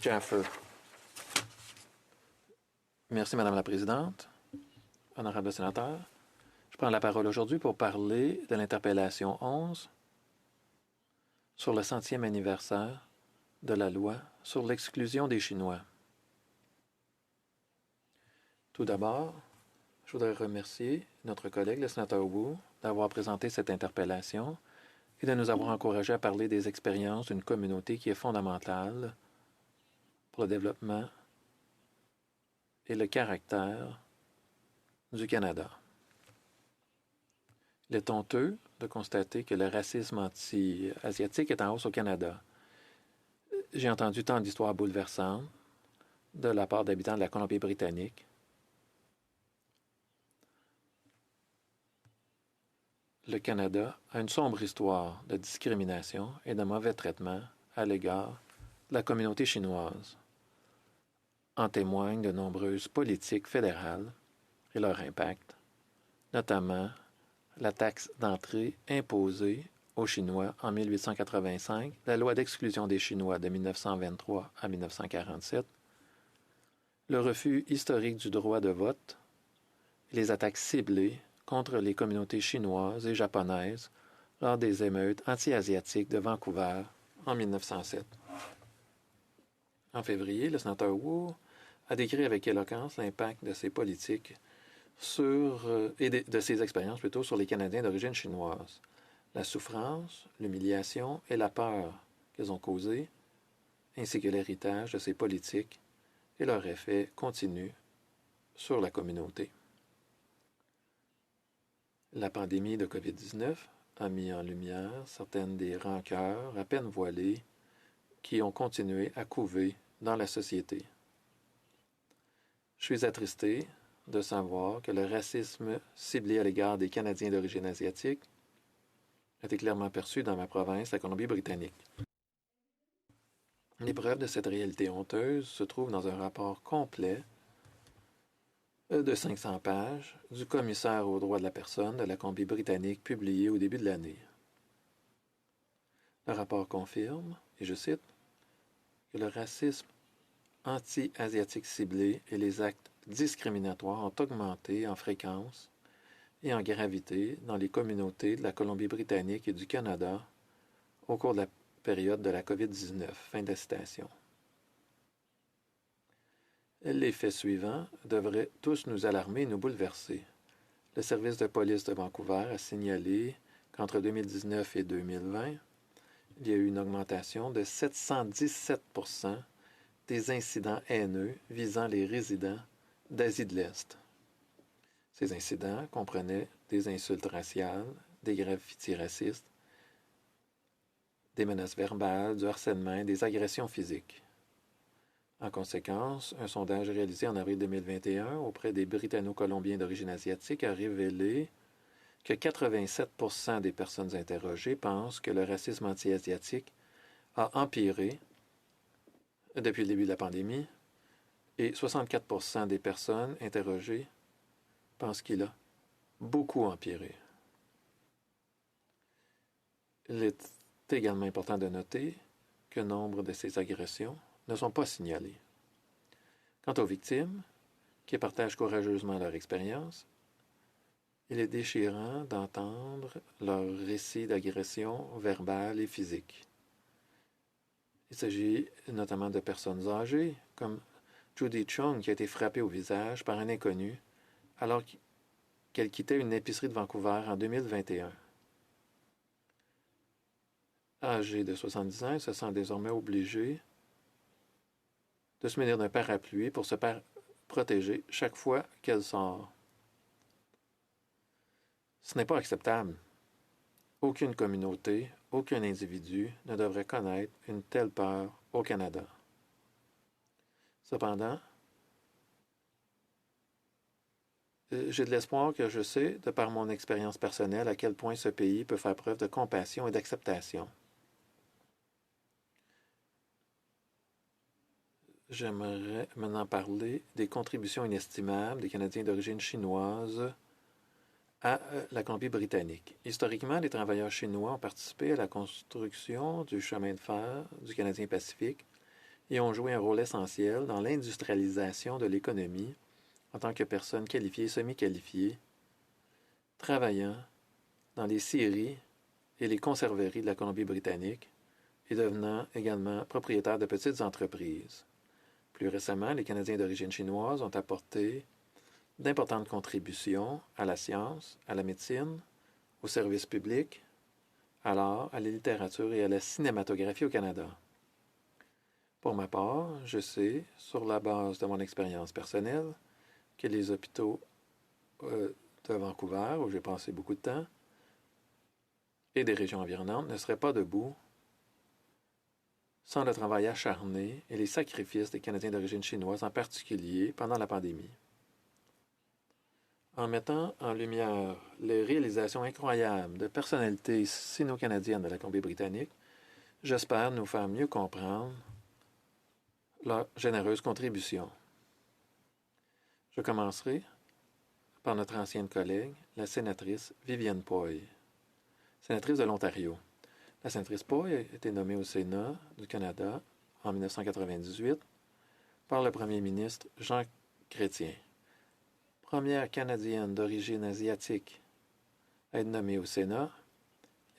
Jaffer. Merci, Madame la Présidente. Honorable sénateur, je prends la parole aujourd'hui pour parler de l'interpellation 11 sur le 100e anniversaire de la loi sur l'exclusion des Chinois. Tout d'abord, je voudrais remercier notre collègue, le sénateur Wu, d'avoir présenté cette interpellation et de nous avoir encouragés à parler des expériences d'une communauté qui est fondamentale pour le développement et le caractère du Canada. Il est honteux de constater que le racisme anti-asiatique est en hausse au Canada. J'ai entendu tant d'histoires bouleversantes de la part d'habitants de la Colombie-Britannique. Le Canada a une sombre histoire de discrimination et de mauvais traitement à l'égard de la communauté chinoise. En témoignent de nombreuses politiques fédérales et leur impact, notamment la taxe d'entrée imposée aux Chinois en 1885, la loi d'exclusion des Chinois de 1923 à 1947, le refus historique du droit de vote, les attaques ciblées contre les communautés chinoises et japonaises lors des émeutes anti-asiatiques de Vancouver en 1907. En février, le sénateur Wu a décrit avec éloquence l'impact de ces politiques et de ses expériences plutôt sur les Canadiens d'origine chinoise, la souffrance, l'humiliation et la peur qu'elles ont causées, ainsi que l'héritage de ces politiques et leur effet continu sur la communauté. La pandémie de COVID-19 a mis en lumière certaines des rancœurs à peine voilées qui ont continué à couver dans la société. Je suis attristé de savoir que le racisme ciblé à l'égard des Canadiens d'origine asiatique a été clairement perçu dans ma province, la Colombie-Britannique. Les preuves de cette réalité honteuse se trouvent dans un rapport complet de 500 pages du commissaire aux droits de la personne de la Colombie-Britannique publié au début de l'année. Le rapport confirme, et je cite, que le racisme anti-asiatique ciblé et les actes discriminatoires ont augmenté en fréquence et en gravité dans les communautés de la Colombie-Britannique et du Canada au cours de la période de la COVID-19. Fin de la citation. Les faits suivants devraient tous nous alarmer et nous bouleverser. Le service de police de Vancouver a signalé qu'entre 2019 et 2020, il y a eu une augmentation de 717% des incidents haineux visant les résidents d'Asie de l'Est. Ces incidents comprenaient des insultes raciales, des graffitis racistes, des menaces verbales, du harcèlement et des agressions physiques. En conséquence, un sondage réalisé en avril 2021 auprès des Britanno-Colombiens d'origine asiatique a révélé que 87% des personnes interrogées pensent que le racisme anti-asiatique a empiré depuis le début de la pandémie, et 64% des personnes interrogées pensent qu'il a beaucoup empiré. Il est également important de noter que nombre de ces agressions ne sont pas signalées. Quant aux victimes, qui partagent courageusement leur expérience, il est déchirant d'entendre leurs récits d'agressions verbales et physiques. Il s'agit notamment de personnes âgées, comme Judy Chung, qui a été frappée au visage par un inconnu alors qu'elle quittait une épicerie de Vancouver en 2021. Âgée de 70 ans, elle se sent désormais obligée de se munir d'un parapluie pour se protéger chaque fois qu'elle sort. Ce n'est pas acceptable. Aucune communauté, aucun individu ne devrait connaître une telle peur au Canada. Cependant, j'ai de l'espoir que je sais, de par mon expérience personnelle, à quel point ce pays peut faire preuve de compassion et d'acceptation. J'aimerais maintenant parler des contributions inestimables des Canadiens d'origine chinoise à la Colombie-Britannique. Historiquement, les travailleurs chinois ont participé à la construction du chemin de fer du Canadien Pacifique et ont joué un rôle essentiel dans l'industrialisation de l'économie en tant que personnes qualifiées et semi-qualifiées, travaillant dans les scieries et les conserveries de la Colombie-Britannique et devenant également propriétaires de petites entreprises. Plus récemment, les Canadiens d'origine chinoise ont apporté d'importantes contributions à la science, à la médecine, aux services publics, à l'art, à la littérature et à la cinématographie au Canada. Pour ma part, je sais, sur la base de mon expérience personnelle, que les hôpitaux de Vancouver, où j'ai passé beaucoup de temps, et des régions environnantes ne seraient pas debout sans le travail acharné et les sacrifices des Canadiens d'origine chinoise, en particulier pendant la pandémie. En mettant en lumière les réalisations incroyables de personnalités sino-canadiennes de la Colombie-Britannique, j'espère nous faire mieux comprendre leur généreuse contribution. Je commencerai par notre ancienne collègue, la sénatrice Vivienne Poy, sénatrice de l'Ontario. La sénatrice Poy a été nommée au Sénat du Canada en 1998 par le premier ministre Jean Chrétien. Première Canadienne d'origine asiatique à être nommée au Sénat,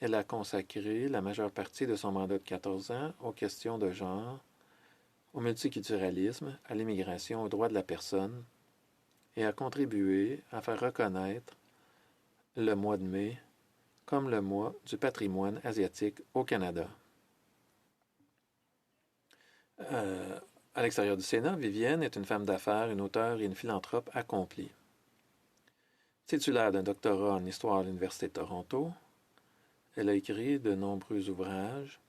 elle a consacré la majeure partie de son mandat de 14 ans aux questions de genre, au multiculturalisme, à l'immigration, aux droits de la personne, et a contribué à faire reconnaître le mois de mai comme le mois du patrimoine asiatique au Canada. À l'extérieur du Sénat, Vivienne est une femme d'affaires, une auteure et une philanthrope accomplie. Titulaire d'un doctorat en histoire à l'Université de Toronto, elle a écrit de nombreux ouvrages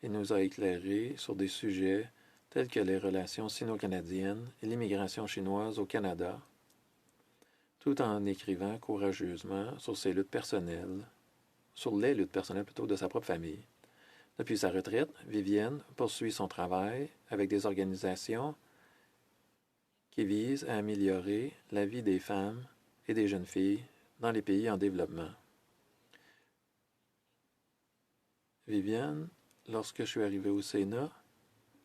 et nous a éclairés sur des sujets tels que les relations sino-canadiennes et l'immigration chinoise au Canada, tout en écrivant courageusement sur ses luttes personnelles, sur les luttes personnelles plutôt de sa propre famille. Depuis sa retraite, Vivienne poursuit son travail avec des organisations qui visent à améliorer la vie des femmes et des jeunes filles dans les pays en développement. Vivienne, lorsque je suis arrivé au Sénat,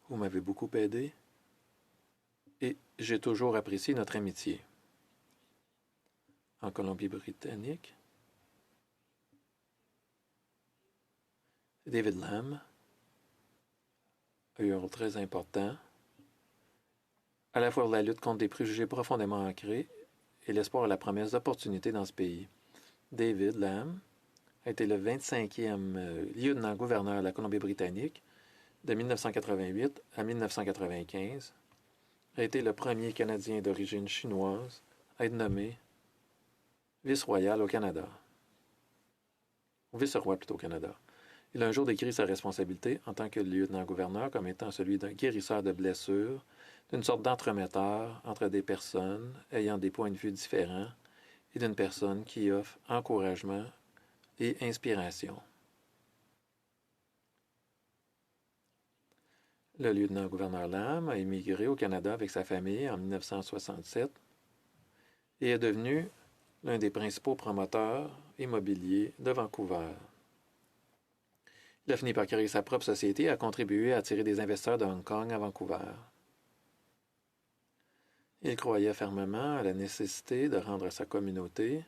vous m'avez beaucoup aidé et j'ai toujours apprécié notre amitié. En Colombie-Britannique, David Lamb a eu un rôle très important, à la fois la lutte contre des préjugés profondément ancrés et l'espoir et la promesse d'opportunités dans ce pays. David Lamb a été le 25e lieutenant-gouverneur de la Colombie-Britannique de 1988 à 1995, a été le premier Canadien d'origine chinoise à être nommé vice-royal au Canada. Ou vice-roi plutôt au Canada. Il a un jour décrit sa responsabilité en tant que lieutenant-gouverneur comme étant celui d'un guérisseur de blessures, d'une sorte d'entremetteur entre des personnes ayant des points de vue différents et d'une personne qui offre encouragement et inspiration. Le lieutenant-gouverneur Lamb a émigré au Canada avec sa famille en 1967 et est devenu l'un des principaux promoteurs immobiliers de Vancouver. Il a fini par créer sa propre société et a contribué à attirer des investisseurs de Hong Kong à Vancouver. Il croyait fermement à la nécessité de rendre à sa communauté,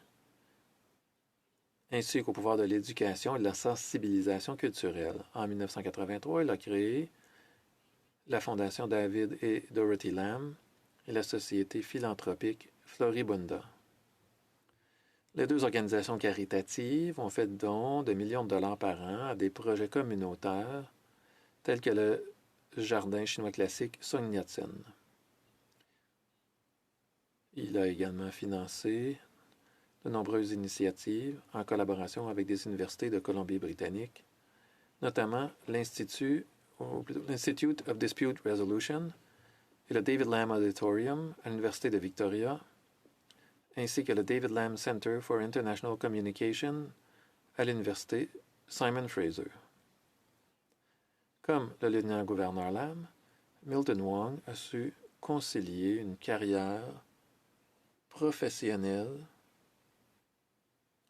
ainsi qu'au pouvoir de l'éducation et de la sensibilisation culturelle. En 1983, il a créé la Fondation David et Dorothy Lamb et la Société philanthropique Floribunda. Les deux organisations caritatives ont fait don de millions de dollars par an à des projets communautaires tels que le jardin chinois classique Sun Yat-sen. Il a également financé de nombreuses initiatives en collaboration avec des universités de Colombie-Britannique, notamment l'Institute of Dispute Resolution et le David Lamb Auditorium à l'Université de Victoria, ainsi que le David Lamb Center for International Communication à l'Université Simon Fraser. Comme le lieutenant-gouverneur Lamb, Milton Wong a su concilier une carrière professionnelle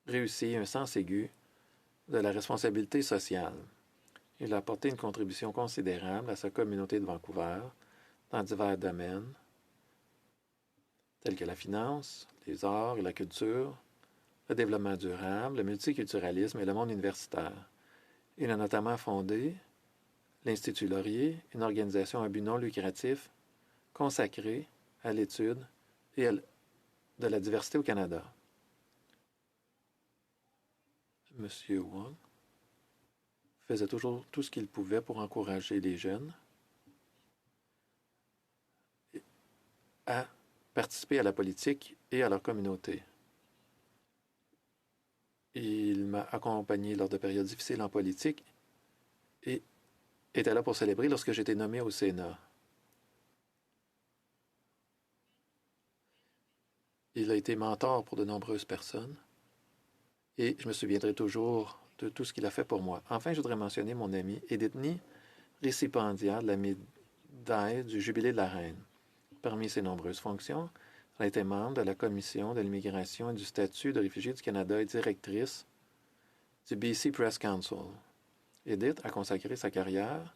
réussie et un sens aigu de la responsabilité sociale. Il a apporté une contribution considérable à sa communauté de Vancouver dans divers domaines, tels que la finance, les arts et la culture, le développement durable, le multiculturalisme et le monde universitaire. Il a notamment fondé l'Institut Laurier, une organisation à but non lucratif consacrée à l'étude de la diversité au Canada. M. Wong faisait toujours tout ce qu'il pouvait pour encourager les jeunes à participer à la politique et à leur communauté. Il m'a accompagné lors de périodes difficiles en politique et était là pour célébrer lorsque j'ai été nommé au Sénat. Il a été mentor pour de nombreuses personnes et je me souviendrai toujours de tout ce qu'il a fait pour moi. Enfin, je voudrais mentionner mon ami Edith Ni, récipiendaire de la médaille du Jubilé de la Reine. Parmi ses nombreuses fonctions, elle a été membre de la Commission de l'immigration et du statut de réfugié du Canada et directrice du BC Press Council. Edith a consacré sa carrière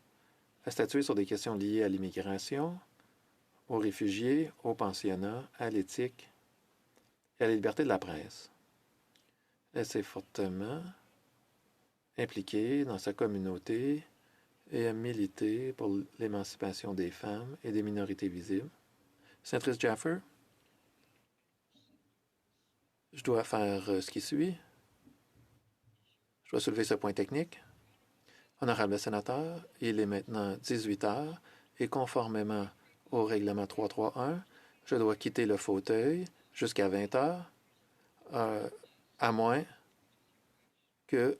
à statuer sur des questions liées à l'immigration, aux réfugiés, aux pensionnats, à l'éthique et à la liberté de la presse. Elle s'est fortement impliquée dans sa communauté et a milité pour l'émancipation des femmes et des minorités visibles. Sénatrice Jaffer, je dois faire ce qui suit. Je dois soulever ce point technique. Honorable sénateur, il est maintenant 18 heures et conformément au règlement 331, je dois quitter le fauteuil jusqu'à 20 heures, à moins que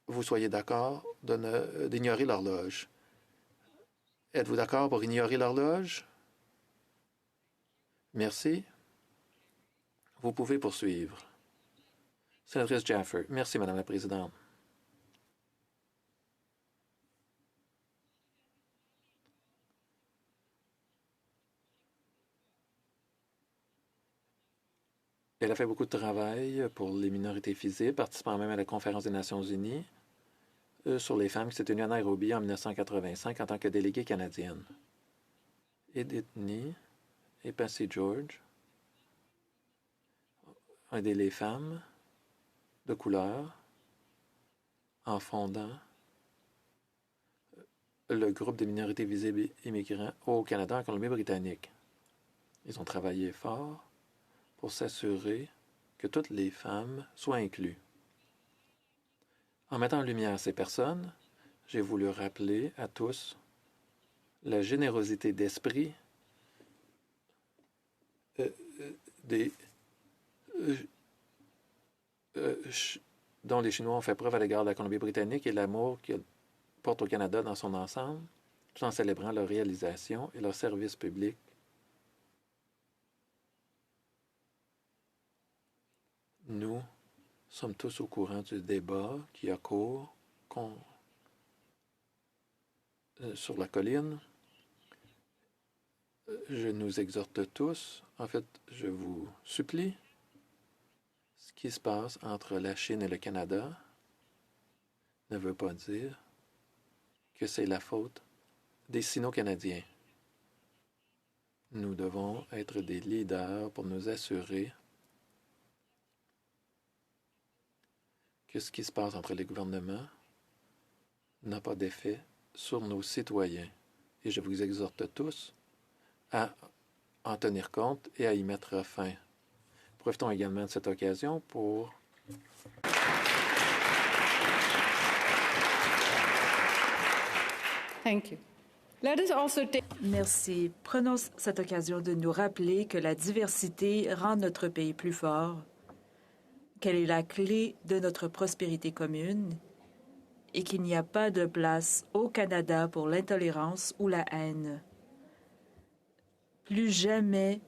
vous soyez d'accord d'ignorer l'horloge. Êtes-vous d'accord pour ignorer l'horloge? Merci. Vous pouvez poursuivre. Sénatrice Jaffer. Merci, Madame la Présidente. Elle a fait beaucoup de travail pour les minorités visibles, participant même à la Conférence des Nations unies sur les femmes qui s'est tenue à Nairobi en 1985 en tant que déléguée canadienne. Edith Ni et Patsy George ont aidé les femmes de couleur en fondant le groupe des minorités visibles immigrants au Canada en Colombie-Britannique. Ils ont travaillé fort pour s'assurer que toutes les femmes soient incluses. En mettant en lumière ces personnes, j'ai voulu rappeler à tous la générosité d'esprit dont les Chinois ont fait preuve à l'égard de la Colombie-Britannique et l'amour qu'ils portent au Canada dans son ensemble, tout en célébrant leur réalisation et leur service public. Nous sommes tous au courant du débat qui a cours sur la colline. Je nous exhorte tous, en fait, je vous supplie, ce qui se passe entre la Chine et le Canada ne veut pas dire que c'est la faute des Sino-Canadiens. Nous devons être des leaders pour nous assurer que ce qui se passe entre les gouvernements n'a pas d'effet sur nos citoyens. Et je vous exhorte tous à en tenir compte et à y mettre fin. Profitons également de cette occasion pour Thank you. Let us also take... Merci. Prenons cette occasion de nous rappeler que la diversité rend notre pays plus fort, qu'elle est la clé de notre prospérité commune et qu'il n'y a pas de place au Canada pour l'intolérance ou la haine. Plus jamais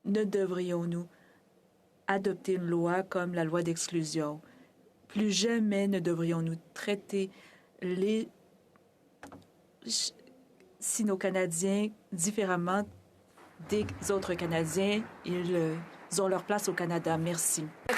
ne devrions-nous adopter une loi comme la loi d'exclusion. Plus jamais ne devrions-nous traiter les Sino-Canadiens différemment des autres Canadiens. Ils ont leur place au Canada. Merci.